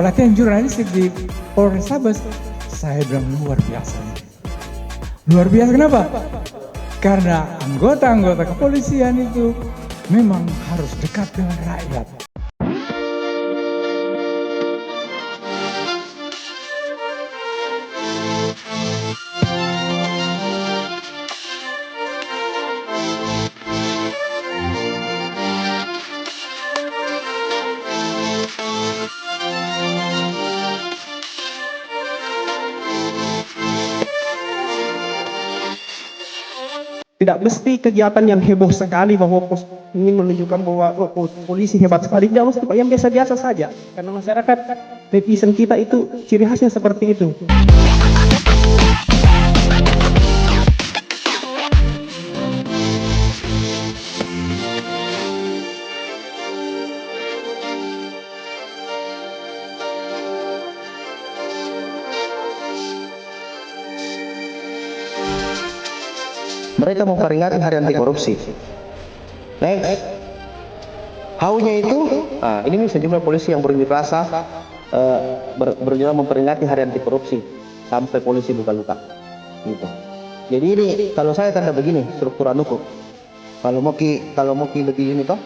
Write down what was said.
pelatihan jurnalistik di Polrestabes, saya bilang luar biasa. Luar biasa kenapa? Karena anggota-anggota kepolisian itu memang harus dekat dengan rakyat. Tidak mesti kegiatan yang heboh sekali bahwa ingin menunjukkan bahwa polisi hebat sekali. Tidak mesti, Pak, yang biasa-biasa saja. Karena masyarakat netizen kita itu ciri khasnya seperti itu. Mereka memperingati hari anti korupsi. Next, haunya itu, ini sejumlah polisi yang berunjuk rasa berjuang memperingati hari anti korupsi sampai polisi luka-luka. Gitu. Jadi ini kalau saya tanda begini struktur anuku. Kalau mau lebih ini toh.